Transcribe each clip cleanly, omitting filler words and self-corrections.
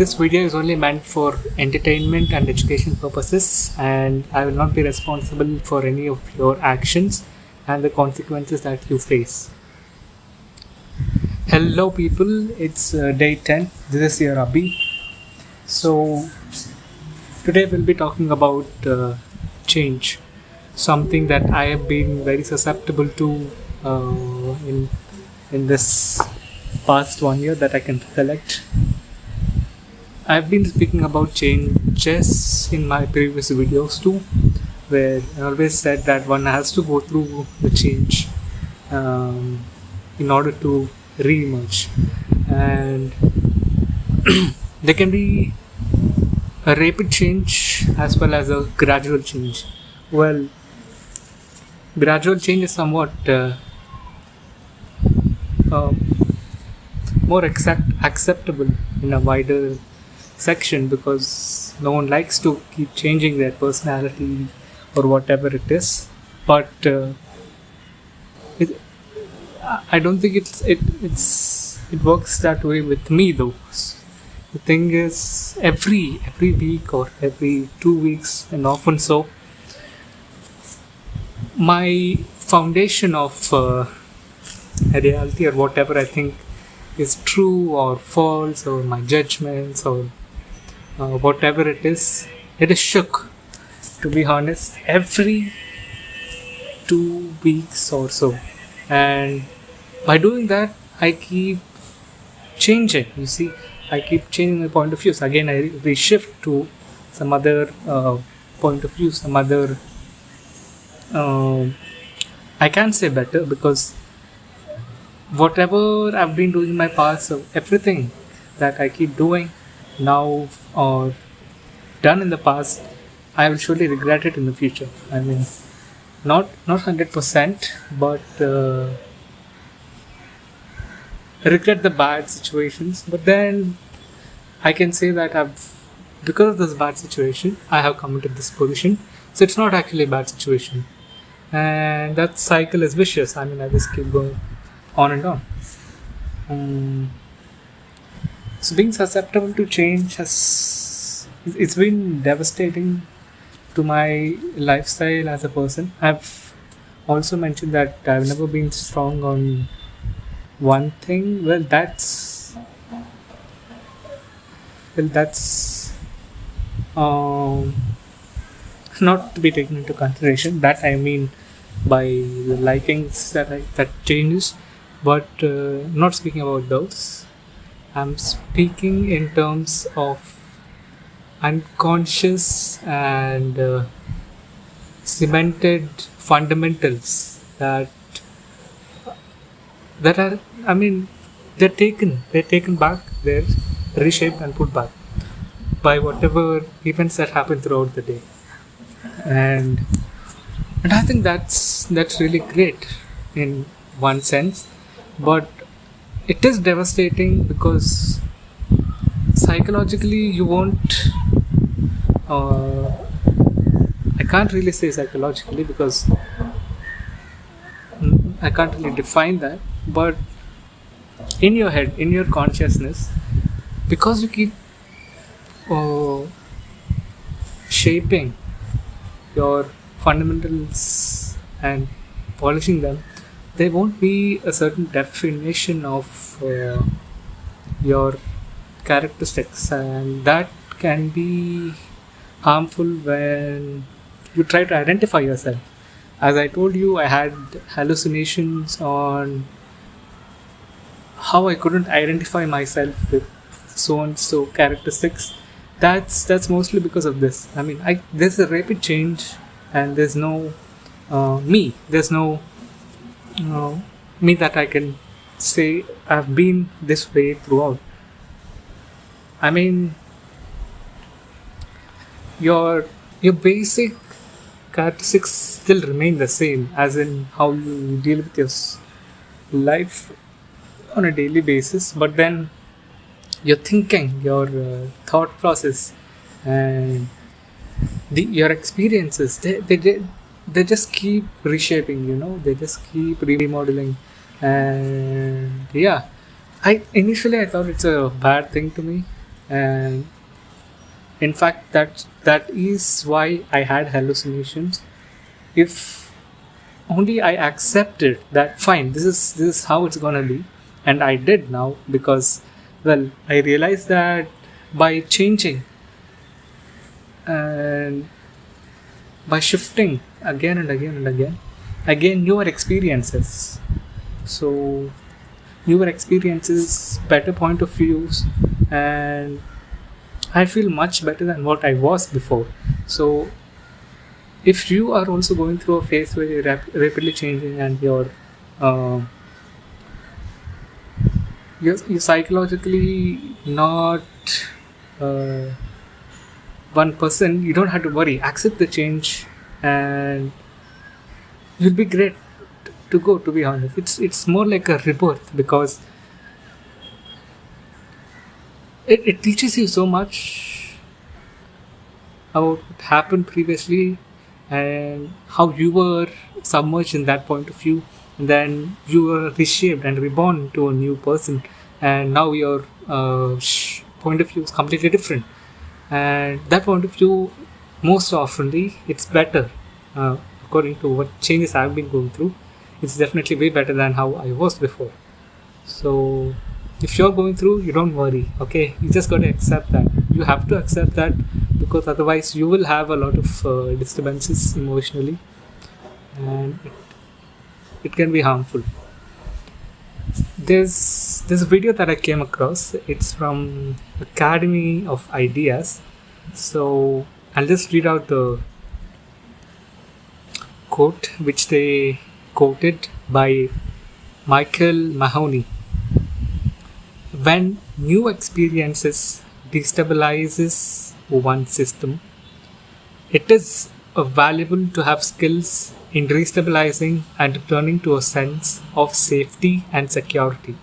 This video is only meant for entertainment and education purposes, and I will not be responsible for any of your actions and the consequences that you face. Hello people, it's day 10. This is your Abhi. So today we'll be talking about change, something that I have been very susceptible to in this past 1 year that I can recollect. I've been speaking about changes in my previous videos too, where I always said that one has to go through the change in order to re-emerge, and there can be a rapid change as well as a gradual change. Well, gradual change is somewhat more acceptable in a wider section, because no one likes to keep changing their personality or whatever it is. But I don't think it works that way with me though. The thing is, every week or every 2 weeks, and often so, my foundation of reality or whatever I think is true or false, or my judgments or whatever it is shook, to be honest, every 2 weeks or so. And by doing that, I keep changing. You see, I keep changing my point of views. Again, I reshift to some other point of view, some other I can't say better, because whatever I've been doing in my past, so everything that I keep doing now or done in the past, I will surely regret it in the future. I mean, not 100%, but regret the bad situations. But then I can say that because of this bad situation, I have come into this position. So it's not actually a bad situation, and that cycle is vicious. I mean, I just keep going on and on. So being susceptible to change it's been devastating to my lifestyle as a person. I've also mentioned that I've never been strong on one thing. Well, that's not to be taken into consideration. That I mean by the likings that changes, but not speaking about those. I'm speaking in terms of unconscious and cemented fundamentals that are, I mean, they're taken back, they're reshaped and put back by whatever events that happen throughout the day. And I think that's really great in one sense, but it is devastating because psychologically you won't I can't really say psychologically, because I can't really define that, but in your head, in your consciousness, because you keep shaping your fundamentals and polishing them, there won't be a certain definition of your characteristics, and that can be harmful when you try to identify yourself. As I told you, I had hallucinations on how I couldn't identify myself with so and so characteristics. That's mostly because of this. I mean, there's a rapid change, and there's no me. There's no me that I can say I've been this way throughout. I mean, your basic characteristics still remain the same, as in how you deal with your life on a daily basis, but then your thinking, your thought process, and your experiences, they just keep reshaping, they just keep remodeling. And yeah, I thought it's a bad thing to me, And in fact, that is why I had hallucinations. If only I accepted that fine, this is how it's gonna be, and I did now, because well, I realized that by changing and by shifting again and again and again, I gain newer experiences. So newer experiences, better point of views, and I feel much better than what I was before. So if you are also going through a phase where you're rapidly changing and uh, you're psychologically not uh, one person, you don't have to worry. Accept the change, and you'll be great to go. To be honest, it's more like a rebirth, because it teaches you so much about what happened previously and how you were submerged in that point of view, and then you were reshaped and reborn to a new person, and now your point of view is completely different, and that point of view, most oftenly, it's better, according to what changes I've been going through. It's definitely way better than how I was before. So if you're going through, you don't worry. Okay, you just got to accept that. You have to accept that, because otherwise you will have a lot of disturbances emotionally, and it can be harmful. There's a video that I came across. It's from Academy of Ideas. So I'll just read out the quote which they quoted by Michael Mahoney. When new experiences destabilizes one system, it is valuable to have skills in restabilizing and returning to a sense of safety and security.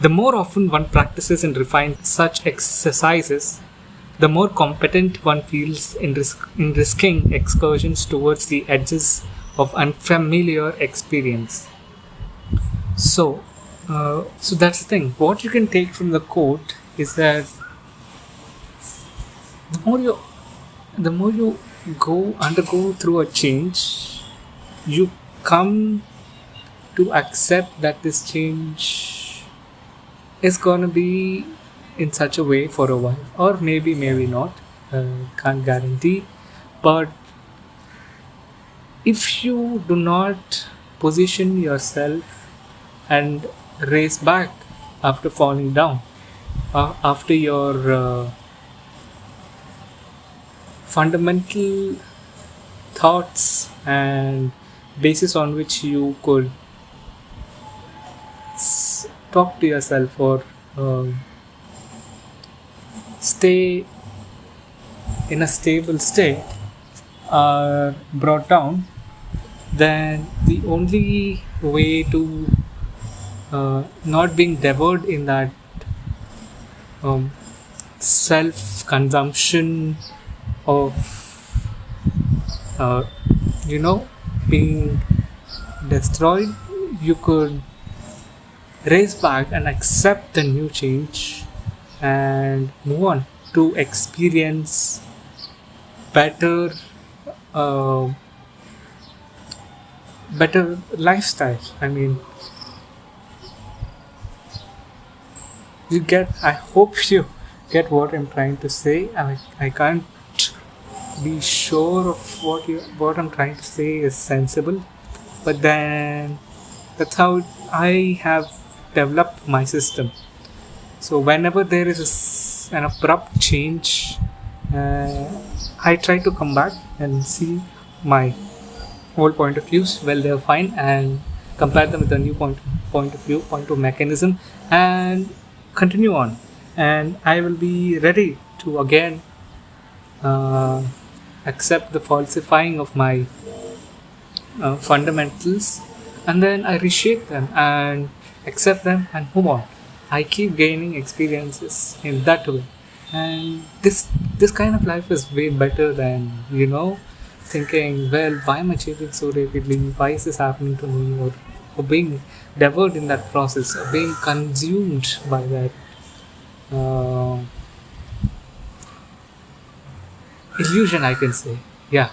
The more often one practices and refines such exercises, the more competent one feels in risking excursions towards the edges of unfamiliar experience. So that's the thing. What you can take from the quote is that the more you the more you go undergo through a change, you come to accept that this change is gonna be in such a way for a while, or maybe not. Can't guarantee, but if you do not position yourself and race back after falling down, after your fundamental thoughts and basis on which you could talk to yourself, or stay in a stable state, are brought down, then the only way to not being devoured in that self-consumption of uh, being destroyed, you could race back and accept the new change and move on to experience better uh, better lifestyle. I mean, I hope you get what I'm trying to say. I can't be sure of what I'm trying to say is sensible, but then that's how I have developed my system. So whenever there is an abrupt change, I try to come back and see my old point of views, well, they're fine, and compare them with a new point of view, point of mechanism, and continue on. And I will be ready to again accept the falsifying of my fundamentals, and then I reshape them and accept them and move on. I keep gaining experiences in that way, and this kind of life is way better than thinking, well, why am I changing so rapidly? Why is this happening to me? Or being devoured in that process, or being consumed by that illusion, I can say. Yeah.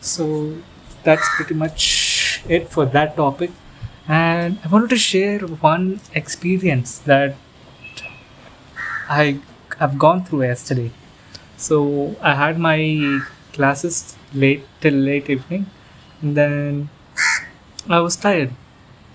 So that's pretty much it for that topic. And I wanted to share one experience that I have gone through yesterday. So I had my classes late till late evening, and then I was tired,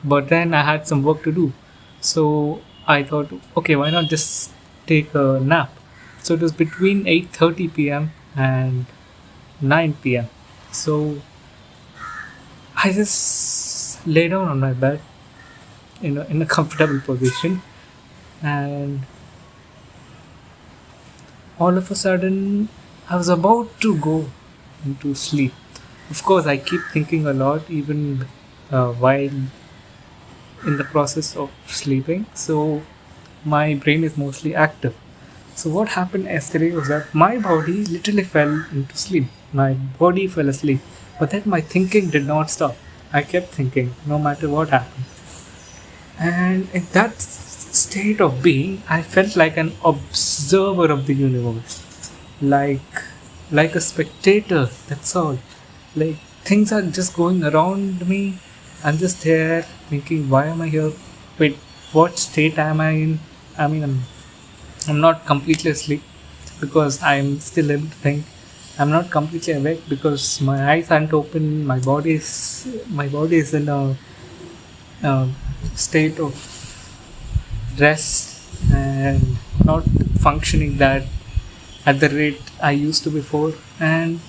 but then I had some work to do. So I thought, okay, why not just take a nap? So it was between 8:30 p.m. and 9 p.m. So I just lay down on my bed in a comfortable position, and all of a sudden I was about to go into sleep. Of course, I keep thinking a lot even while in the process of sleeping, so my brain is mostly active. So what happened yesterday was that my body literally fell into sleep. My body fell asleep, but then my thinking did not stop. I kept thinking no matter what happened. And in that state of being, I felt like an observer of the universe, like like a spectator. That's all. Like things are just going around me. I'm just there thinking, why am I here? Wait, what state am I in? I mean, I'm not completely asleep because I'm still able to think. I'm not completely awake because my eyes aren't open. My body is in a state of rest and not functioning that at the rate I used to before. And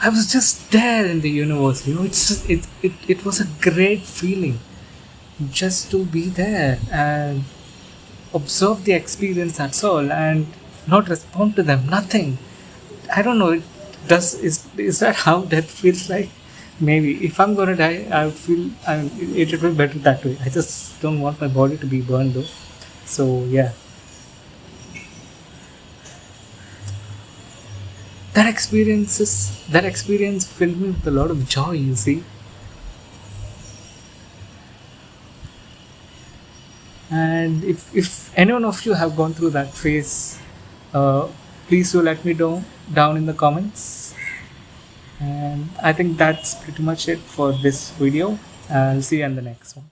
I was just there in the universe. It was a great feeling just to be there and observe the experience. That's all, and not respond to them. Nothing. I don't know. Is that how death feels like? Maybe if I'm gonna die, I would feel it will be better that way. I just don't want my body to be burned though. So yeah, that experience filled me with a lot of joy. You see, and if anyone of you have gone through that phase, uh, please do let me know down in the comments. And I think that's pretty much it for this video. I'll see you in the next one.